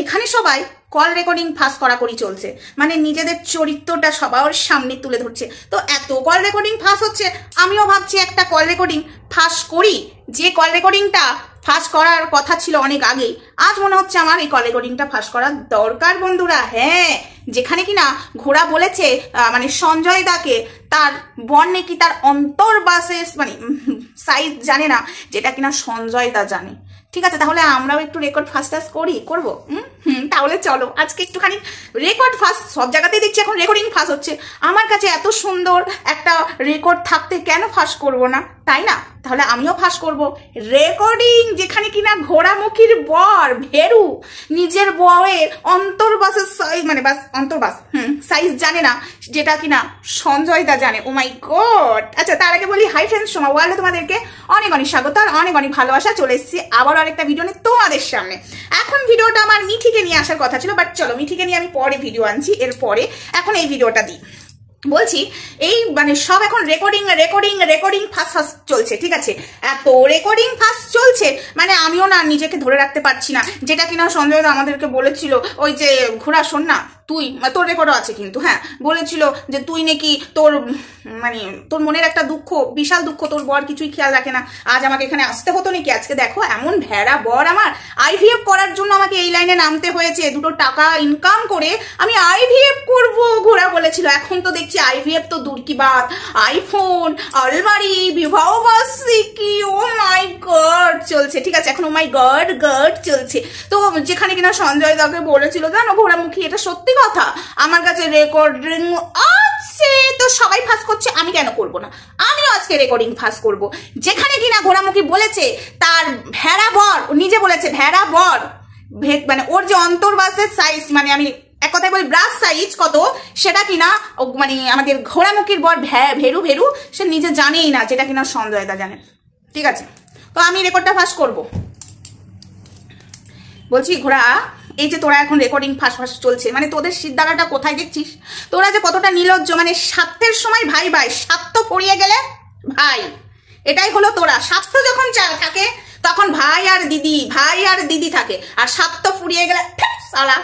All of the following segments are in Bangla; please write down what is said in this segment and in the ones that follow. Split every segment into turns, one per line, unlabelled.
এখানে সবাই কল রেকর্ডিং ফাঁস করাকরি চলছে, মানে নিজেদের চরিত্রটা সবার সামনে তুলে ধরছে। তো এত কল রেকর্ডিং ফাঁস হচ্ছে, আমিও ভাবছি একটা কল রেকর্ডিং ফাঁস করি। যে কল রেকর্ডিংটা ফাঁস করার কথা ছিল অনেক আগেই, আজ মনে হচ্ছে আমার এই কল রেকর্ডিংটা ফাঁস করার দরকার বন্ধুরা। হ্যাঁ, যেখানে কিনা ঘোড়া বলেছে মানে সঞ্জয় দাকে তার বর নাকি তার অন্তর্বাসে মানে সাইজ জানে না, যেটা কিনা সঞ্জয় দা জানে। ঠিক আছে, তাহলে আমরাও একটু রেকর্ড ফাস্ট করবো। তাহলে চলো আজকে একটুখানি রেকর্ড ফাস্ট, সব জায়গাতেই দেখছি এখন রেকর্ডিং ফাস্ট হচ্ছে। আমার কাছে এত সুন্দর একটা রেকর্ড থাকতে কেন ফাঁস করব না, তাই না? তাহলে আমিও ফাঁস করব রেকর্ডিং, যেখানে কিনা ঘোড়ামুখীর বর ভেরু নিজের বউয়ের অন্তর্বাসের সাইজ মানে অন্তর্বাস সাইজ জানে না, যেটা কিনা সঞ্জয় দা জানে। ও মাই গড। আচ্ছা, তার আগে বলি হাই ফ্রেন্ডস, সোমা ওয়ার্ল্ডে তোমাদেরকে অনেক অনেক স্বাগত আর অনেক অনেক ভালোবাসা। চলে এসেছি আবার আরেকটা ভিডিও নিয়ে তোমাদের সামনে। এখন ভিডিওটা আমার মিঠিকে নিয়ে আসার কথা ছিল, বাট চলো মিঠিকে নিয়ে আমি পরে ভিডিও আনছি, এরপরে এখন এই ভিডিওটা দিই। বলছি এই মানে সব এখন রেকর্ডিং ফাস্ট চলছে। ঠিক আছে, এত রেকর্ডিং ফাস্ট চলছে মানে আমিও না নিজেকে ধরে রাখতে পারছি না। যেটা কিনা সঞ্জয় দা আমাদেরকে বলেছিল, ওই যে ঘোড়া শোন না, তুই তোর রেকর্ডও আছে কিন্তু, হ্যাঁ বলেছিল যে তুই নাকি তোর মানে তোর মনের একটা দুঃখ, বিশাল দুঃখ, তোর বর কিছুই খেয়াল রাখে না। আজ আমাকে এখানে আসতে হতো নাকি? আজকে দেখো এমন ভেড়া বর আমার, আইভিএফ করার জন্য আমাকে এই লাইনে নামতে হয়েছে। দুটো টাকা ইনকাম করে আমি আইভিএফ করব ঘোড়া বলেছিল। এখন তো দেখছি আইভিএফ তো দূর কি বাত, আইফোন, আলমারি, বিবাহ বার্ষিকী, ও মাই গড চলছে। ঠিক আছে, এখন ও মাই গড চলছে। তো যেখানে কিনা সঞ্জয় দাকে বলেছিল জানো ঘোড়ামুখী, এটা সত্যি কথা, আমার কাছে রেকর্ডিং আছে, তো সবাই ফাঁস করছে, আমি কেন করব না? আমিও আজকে রেকর্ডিং ফাঁস করব। যেখানে কিনা ঘোড়ামুখী বলেছে তার ভেড়া বর, নিজে বলেছে ভেড়া বর মানে ওর যে অন্তর্বাসের সাইজ, মানে আমি এক কথায় বলি ব্রাশ সাইজ কত, সেটা কিনা মানে আমাদের ঘোড়ামুখীর বর ভেরু সে নিজে জানেই না, যেটা কিনা সঞ্জয় দা জানে। ঠিক আছে, তো আমি রেকর্ডটা ফাঁস করব। বলছি ঘোড়া, এই যে তোরা এখন রেকর্ডিং ফাঁস চলছে, মানে তোদের সিদ্ধারাটা কোথায় দেখছিস? তোরা যে কতটা নির্লজ্জ, মানে স্বার্থের সময় ভাই স্বার্থ পড়িয়ে গেলে ভাই, এটাই হলো তোরা। স্বার্থ যখন থাকে তখন ভাই আর দিদি থাকে, আর স্বার্থ ফুরিয়ে গেলে সালা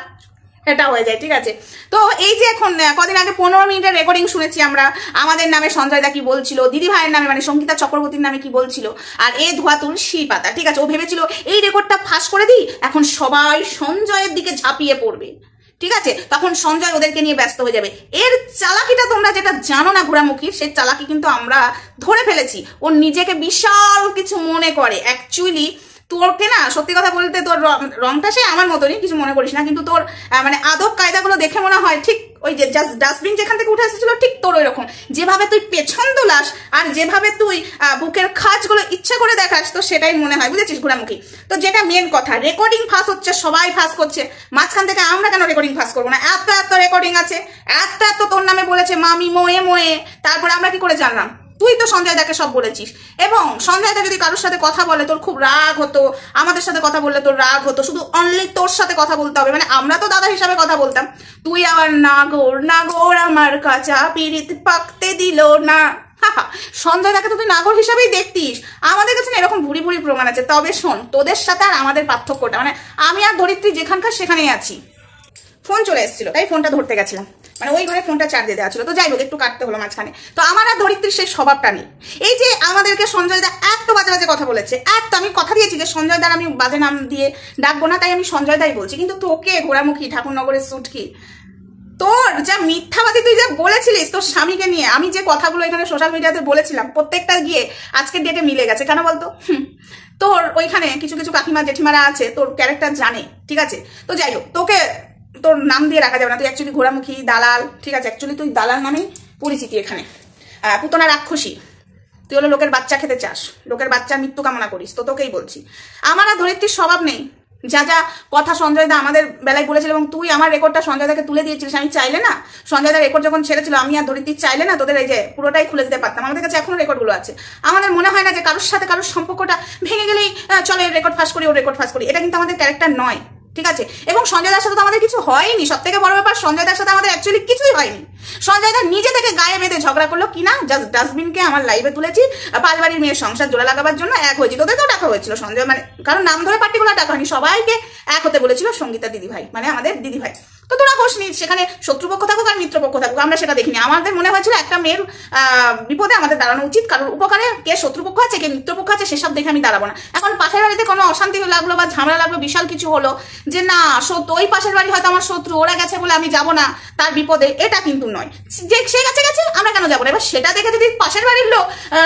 এটা হয়ে যায়। ঠিক আছে, তো এই যে এখন কদিন আগে 15 মিনিটের রেকর্ডিং শুনেছি আমরা, আমাদের নামে সঞ্জয় দা কি বলছিল, দিদি ভাইয়ের নামে মানে সঙ্গীতা চক্রবর্তীর নামে কি বলছিল, আর এ ধোয়া তুলসী পাতা। ঠিক আছে, ও ভেবেছিল এই রেকর্ডটা ফাঁস করে দিই, এখন সবাই সঞ্জয়ের দিকে ঝাঁপিয়ে পড়বে। ঠিক আছে, তখন সঞ্জয় ওদেরকে নিয়ে ব্যস্ত হয়ে যাবে। এর চালাকিটা তোমরা যেটা জানো না ঘোড়ামুখীর, সেই চালাকি কিন্তু আমরা ধরে ফেলেছি। ও নিজেকে বিশাল কিছু মনে করে, অ্যাকচুয়ালি তোরকে না সত্যি কথা বলতে তোর রংটা সে আমার মতনই, কিছু মনে করিস না, কিন্তু তোর মানে আদব কায়দাগুলো দেখে মনে হয় ঠিক ওই যে জাস্ট ডাস্টবিন যেখান থেকে উঠে এসেছিল ঠিক তোর ওই রকম। যেভাবে তুই পেছন দোলাস আর যেভাবে তুই বুকের খাঁজগুলো ইচ্ছা করে দেখাস, তো সেটাই মনে হয়, বুঝেছিস ঘোড়ামুখী? তো যেটা মেন কথা, রেকর্ডিং ফাঁস হচ্ছে, সবাই ফাঁস করছে, মাঝখান থেকে আমরা কেন রেকর্ডিং ফাঁস করবো না? এত রেকর্ডিং আছে, এত তোর নামে বলেছে মামি মোয়ে, তারপরে আমরা কি করে জানলাম? তুই তো সঞ্জয় দাকে সব বলেছিস, এবং সঞ্জয় দা যদি কারোর সাথে কথা বলে তোর খুব রাগ হতো, আমাদের সাথে কথা বললে তোর রাগ হতো, শুধু অনলি তোর সাথে কথা বলতে হবে, মানে আমরা তো দাদা হিসাবে কথা বলতাম, তুই আবার নাগর আমার কাঁচা পিরিত পাকতে দিল না। সঞ্জয় দাকে তো তুই নাগর হিসাবেই দেখতিস, আমাদের কাছে না এরকম ভুরি প্রমাণ আছে। তবে শোন, তোদের সাথে আর আমাদের পার্থক্যটা, মানে আমি আর ধরিত্রী যেখানকার সেখানেই আছি। ফোন চলে এসেছিল তাই ফোনটা ধরতে গেছিলাম, মানে ওই ঘরে ফোনটা চার্জে দেওয়া ছিল, তো যাই হোক একটু কাটতে হলো মাঝখানে। তো আমার আর ধরিত্রীর সেই স্বভাবটা নেই। এই যে আমাদেরকে সঞ্জয় দা এত বাজে কথা বলেছে, আমি কথা দিয়েছি যে সঞ্জয় দার আমি বাজে নাম দিয়ে ডাকবো না, তাই আমি সঞ্জয় দাই বলছি, কিন্তু তোকে ঘোড়ামুখী ঠাকুরনগরের সুটকি, তোর যা মিথ্যাবাদী তুই যা বলেছিলিস তোর স্বামীকে নিয়ে, আমি যে কথাগুলো এখানে সোশ্যাল মিডিয়াতে বলেছিলাম প্রত্যেকটা গিয়ে আজকের ডেটে মিলে গেছে। কেন বলতো? তোর ওইখানে কিছু কাকিমা জেঠিমারা আছে, তোর ক্যারেক্টার জানে। ঠিক আছে, তো যাই হোক, তোকে তোর নাম দিয়ে রাখা যাবে না, তুই অ্যাকচুয়ালি ঘোড়ামুখী দালাল। ঠিক আছে, অ্যাকচুয়ালি তুই দালাল নামেই পরিচিতি এখানে, পুতনা রাক্ষসী। তুই হলো লোকের বাচ্চা খেতে চাস, লোকের বাচ্চার মৃত্যু কামনা করিস, তো তোকেই বলছি। আমার আর ধরিত্রীর স্বভাব নেই, যা কথা সঞ্জয় দা আমাদের বেলায় বলেছিল, এবং তুই আমার রেকর্ডটা সঞ্জয় দাকে তুলে দিয়েছিলিস। আমি চাইলে না, সঞ্জয় দা রেকর্ড যখন ছেড়েছিল, আমি আর ধরিত্রী চাইলে না তোদের এই যে পুরোটাই খুলে দিতে পারতাম। আমাদের কাছে এখনো রেকর্ডগুলো আছে। আমাদের মনে হয় না যে কারোর সাথে কারোর সম্পর্কটা ভেঙে গেলেই চলে রেকর্ড ফাঁস করি, ও রেকর্ড ফাঁস করি, এটা কিন্তু আমাদের ক্যারেক্টার নয়। ঠিক আছে। এবং সঞ্জয় দার সাথে তো আমাদের কিছু হয়নি, সব থেকে বড় ব্যাপার সঞ্জয় দার সাথে আমাদের অ্যাকচুয়ালি কিছুই হয়নি। সঞ্জয় দা নিজে থেকে গায়ে বেঁধে ঝগড়া করলো কিনা, জাস্ট ডাস্টবিনকে আমার লাইভে তুলেছি, পাঁচবাড়ির মেয়ের সংসার জোড়া লাগাবার জন্য এক হয়েছি। তোদেরকেও ডাকা হয়েছিল সঞ্জয়, মানে কারণ নাম ধরে পার্টিকুলার ডাকা হয়নি, সবাইকে এক হতে বলেছিল সঙ্গীতা দিদি ভাই, মানে আমাদের দিদি ভাই। তো তোরা হোসনি, সেখানে শত্রুপক্ষ থাকুক আর মিত্রপক্ষ থাকুক, আমরা সেটা দেখিনি। আমাদের মনে হয়েছিল একটা মেয়ের বিপদে আমাদের দাঁড়ানো উচিত, কারোর উপকারে কে শত্রুপক্ষ আছে কে মিত্রপক্ষ আছে সেসব দেখে আমি দাঁড়াবো না। এখন পাশের বাড়িতে কোনো অশান্তি লাগলো বা ঝামেলা লাগলো, বিশাল কিছু হলো, যে না ওই পাশের বাড়ি হয়তো আমার শত্রু, ওরা গেছে বলে আমি যাবো না তার বিপদে, এটা কিন্তু নয়। যে সে গেছে আমরা কেন যাবো না? এবার সেটা দেখে যদি পাশের বাড়ির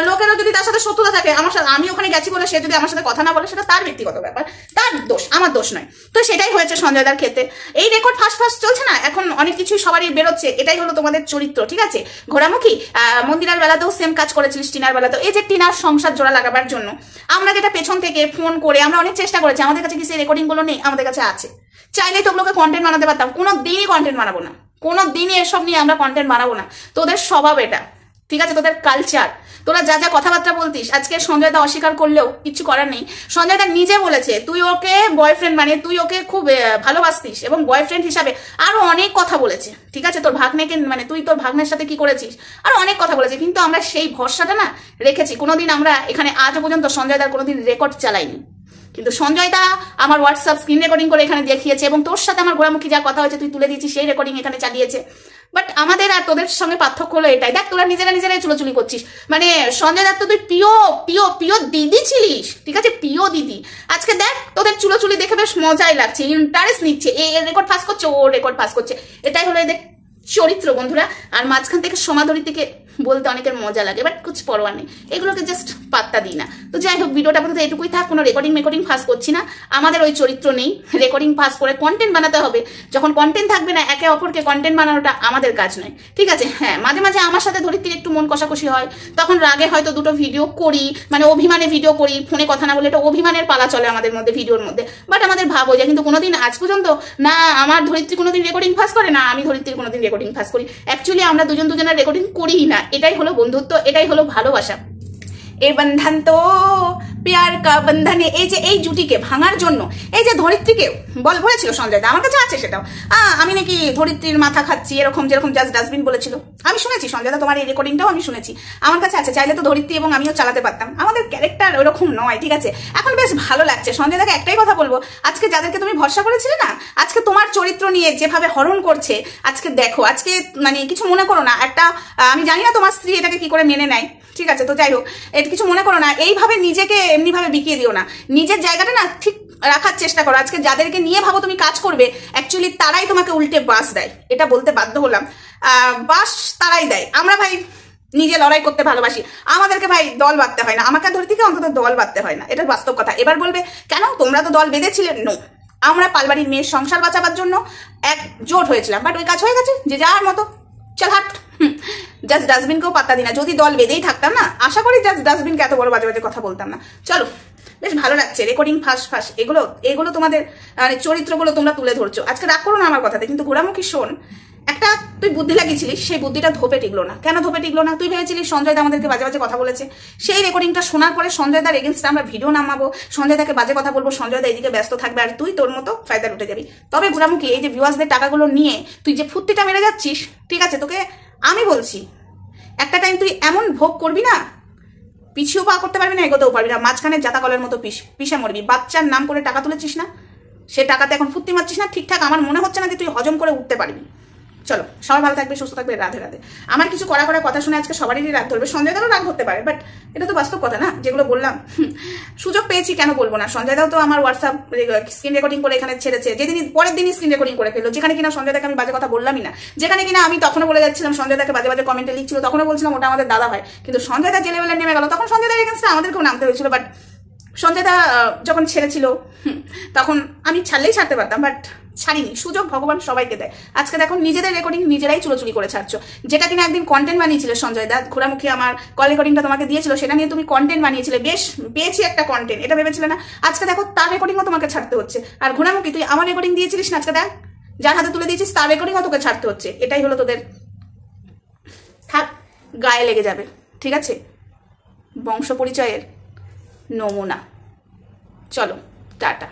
লোকেরও যদি তার সাথে শত্রুতা থাকে, আমার সাথে আমি ওখানে গেছি বলে সে যদি আমার সাথে কথা না বলে, সেটা তার ব্যক্তিগত ব্যাপার, তার দোষ, আমার দোষ নয়। তো সেটাই হয়েছে সঞ্জয় দার ক্ষেত্রে। এই রেকর্ড ফার্স্ট চলছে না, এখন অনেক কিছুই সবারই বেরোচ্ছে, এটাই হলো তোমাদের চরিত্র, ঠিক আছে। ঘোরামুখী মন্দিরার বেলাতেও সেম কাজ করেছিলিস, টিনার বেলাতেও। এই যে টিনার সংসার জোড়া লাগাবার জন্য আমরা যেটা পেছন থেকে ফোন করে আমরা অনেক চেষ্টা করেছি, আমাদের কাছে কি সেই রেকর্ডিং গুলো নেই? আমাদের কাছে আছে। চাইলেই তো ওগুলোকে কন্টেন্ট বানাতে পারতাম, কোনো দিনই কন্টেন্ট বানাবো না, কোনো দিনই এসব নিয়ে আমরা কন্টেন্ট বানাবো না। তোদের স্বভাব এটা, ঠিক আছে, তোদের কালচার, তোরা যা যা কথাবার্তা বলতিস। আজকে সঞ্জয় দা অস্বীকার করলেও কিছু করার নেই। সঞ্জয় দা নিজে বলেছে তুই ওকে বয়ফ্রেন্ড মানে তুই ওকে খুব ভালোবাসতিস, এবং বয়ফ্রেন্ড হিসাবে আরো অনেক কথা বলেছে, ঠিক আছে। তোর ভাগ্নেকে মানে তুই তোর ভাগ্নের সাথে কি করেছিস আরো অনেক কথা বলেছে, কিন্তু আমরা সেই ভরসাটা না রেখেছি। কোনোদিন আমরা এখানে আজও পর্যন্ত সঞ্জয় দার কোনোদিন রেকর্ড চালাইনি, কিন্তু সঞ্জয় দা আমার হোয়াটসঅ্যাপ স্ক্রিন রেকর্ডিং করে এখানে দেখিয়েছে, এবং তোর সাথে আমার ঘোরামুখী যা কথা হয়েছে তুই তুলে দিয়েছিস, সেই রেকর্ডিং এখানে চালিয়েছে। বাট আমাদের আর তোদের সঙ্গে পার্থক্য হলো এটাই, দেখ তোরা নিজেরাই চুলোচুলি করছিস। মানে সঞ্জয় দত্ত তুই পিও দিদি ছিলিস, ঠিক আছে, পিও দিদি। আজকে দেখ তোদের চুলোচুলি দেখে বেশ মজাই লাগছে, ইন্টারেস্ট নিচ্ছে, এ রেকর্ড পাস করছে, ও রেকর্ড পাস করছে, এটাই হলো এদের চরিত্র বন্ধুরা। আর মাঝখান থেকে সমাধরি থেকে বলতে অনেকের মজা লাগে, বাট কিছু পরোয়া নেই, এগুলোকে জাস্ট পাত্তা দিই না। তো যাই হোক, ভিডিওটা পর্যন্ত এটুকুই থাক, কোনো রেকর্ডিং ফাঁস করছি না, আমাদের ওই চরিত্র নেই। রেকর্ডিং ফাঁস করে কন্টেন্ট বানাতে হবে, যখন কন্টেন্ট থাকবে না একে অপরকে কন্টেন্ট বানানোটা আমাদের কাজ নয়, ঠিক আছে। হ্যাঁ, মাঝে মাঝে আমার সাথে ধরিত্রীর একটু মন কষাকষি হয়, তখন রাগে হয়তো দুটো ভিডিও করি, মানে অভিমানে ভিডিও করি, ফোনে কথা না বলে, এটা অভিমানের পালা চলে আমাদের মধ্যে ভিডিওর মধ্যে, বাট আমাদের ভাব হয়ে যায়। কিন্তু কোনোদিন আজ পর্যন্ত না আমার ধরিত্রী কোনোদিন রেকর্ডিং ফাঁস করে, না আমি ধরিত্রীর কোনোদিন রেকর্ডিং ফাঁস করি। অ্যাকচুয়ালি আমরা দুজনের রেকর্ডিং করিই না, এটাই হলো বন্ধুত্ব, এটাই হলো ভালোবাসা। এ বন্ধন তো প্যার কা বন্ধনে, এই যে এই জুটিকে ভাঙার জন্য এই যে ধরিত্রীকে বলেছিল সঞ্জয় দা, আমার কাছে আছে সেটাও, আমি নাকি ধরিত্রীর মাথা খাচ্ছি, এরকম যেরকম জাস্ট ডাস্টবিন বলেছিল, আমি শুনেছি সঞ্জয় দা, তোমার এই রেকর্ডিংটাও আমি শুনেছি, আমার কাছে আছে, চাইলে তো ধরিত্রী এবং আমিও চালাতে পারতাম। আমাদের ক্যারেক্টার ওরকম নয়, ঠিক আছে। এখন বেশ ভালো লাগছে। সঞ্জয় দাকে একটাই কথা বলবো, আজকে যাদেরকে তুমি ভরসা করেছিলে না, আজকে তোমার চরিত্র নিয়ে যেভাবে হরণ করছে, আজকে দেখো, আজকে মানে কিছু মনে করো না, একটা আমি জানি না তোমার স্ত্রী এটাকে কি করে মেনে নেয়, ঠিক আছে। তো যাই হোক, এটা কিছু মনে করো না, এইভাবে নিজেকে এমনিভাবে বিকিয়ে দিও না, নিজের জায়গাটা না ঠিক রাখার চেষ্টা করো। আজকে যাদেরকে নিয়ে ভাবো তুমি কাজ করবে, অ্যাকচুয়ালি তারাই তোমাকে উল্টে বাস দেয়, এটা বলতে বাধ্য হলাম, বাস তারাই দেয়। আমরা ভাই নিজে লড়াই করতে ভালোবাসি, আমাদেরকে ভাই দল বাঁধতে হয় না, আমাকে ধরে থেকে অন্তত দল বাঁধতে হয় না, এটা বাস্তব কথা। এবার বলবে কেন তোমরা তো দল বেঁধেছিলে, নো, আমরা পালবাড়ির মেয়ের সংসার বাঁচাবার জন্য একজোট হয়েছিলাম, বাট ওই কাজ হয়ে গেছে, যে যার মতো চল হাট। জাস্ট ডাস্টবিনকেও পাত্তা দিই না, যদি দল বেঁধেই থাকতাম না, আশা করি জাস্ট ডাস্টবিনকে এত বড় বাজে বাজে কথা বলতাম না। চলো, বেশ ভালো লাগছে, রেকর্ডিং ফাঁস এগুলো তোমাদের মানে চরিত্রগুলো তোমরা তুলে ধরছো। আজকে রাগ করো না আমার কথাতে, কিন্তু ঘোরামুখী শোন, একটা তুই বুদ্ধি লাগিয়েছিলিস, সেই বুদ্ধিটা ধোপে টিকলো না। কেন ধোপে টিকলো না? তুই ভেবেছিলিস সঞ্জয় দা আমাদেরকে বাজে বাজে কথা বলেছে, সেই রেকর্ডিংটা শোনার পরে সঞ্জয় দার এগেনস্টে আমরা ভিডিও নামাবো, সঞ্জয় দাকে বাজে কথা বলবো, সঞ্জয় দা এদিকে ব্যস্ত থাকবে, আর তুই তোর মতো ফায়দা উঠে যাবি। তবে ঘোরামুখী এই যে ভিউয়ার্সদের টাকাগুলো নিয়ে তুই যে ফুর্তিটা মেরে যাচ্ছিস, ঠিক আছে, তোকে আমি বলছি একটা টাইম তুই এমন ভোগ করবি না, পিছিয়েও পা করতে পারবি না, এগোতেও পারবি না, মাঝখানে জাতা কলের মতো পিষে মরবি। বাচ্চার নাম করে টাকা তুলেছিস না, সে টাকাতে এখন ফুর্তি মারছিস না, ঠিকঠাক আমার মনে হচ্ছে না যে তুই হজম করে উঠতে পারবি। চলো, সবাই ভালো থাকবে, সুস্থ থাকবে, রাধে রাধে। আমার কিছু করা কথা শুনে আজকে সবারই রাগ ধরবে, সঞ্জয় দাও রাগ ধরতে পারে, বাট এটা তো বাস্তব কথা না, যেগুলো বললাম। সুযোগ পেয়েছি কেন বলবো না, সঞ্জয় দাও তো আমার হোয়াটসঅ্যাপ স্ক্রিন রেকর্ডিং করে এখানে ছেড়েছে, যেদিন পরের দিনই স্ক্রিন রেকর্ডিং করে ফেললো, যেখানে কিনা সঞ্জয় দাকে আমি বাজে কথা বললামই না, যেখানে কিনা আমি তখনও বলে যাচ্ছিলাম সঞ্জয় দাকে বাজে বাজে কমেন্টে লিখছিল, তখনও বলছিলাম ওটা আমাদের দাদা ভাই, কিন্তু সঞ্জয় দা যে লেভেলে নেমে গেল, তখন সঞ্জয় দার এগেন্স্টে আমাদেরকেও নামতে হয়েছিল। বাট সঞ্জয় দা যখন ছেড়েছিল, তখন আমি ছাড়লেই ছাড়তে পারতাম, বাট ছাড়িনি। সুযোগ ভগবান সবাইকে দেয়। আজকে দেখো নিজেদের রেকর্ডিং নিজেরাই চুলোচুলি করে ছাড়ছো, যেটা কিনা একদিন কন্টেন্ট বানিয়েছিল সঞ্জয় দা, ঘোরামুখী আমার কল রেকর্ডিংটা তোমাকে দিয়েছিল, সেটা নিয়ে তুমি কন্টেন্ট বানিয়েছিলে, বেশ পেয়েছি একটা কন্টেন্ট, এটা ভেবেছিলে না? আজকে দেখো তার রেকর্ডিংও তোমাকে ছাড়তে হচ্ছে। আর ঘোরামুখী তুই আমার রেকর্ডিং দিয়েছিলিস না, আজকে দেখ যার হাতে তুলে দিয়েছিস তার রেকর্ডিংও তোকে ছাড়তে হচ্ছে। এটাই হলো তোদের, থাক, গায়ে লেগে যাবে, ঠিক আছে, বংশ পরিচয়ের নমুনা। চলো, টাটা।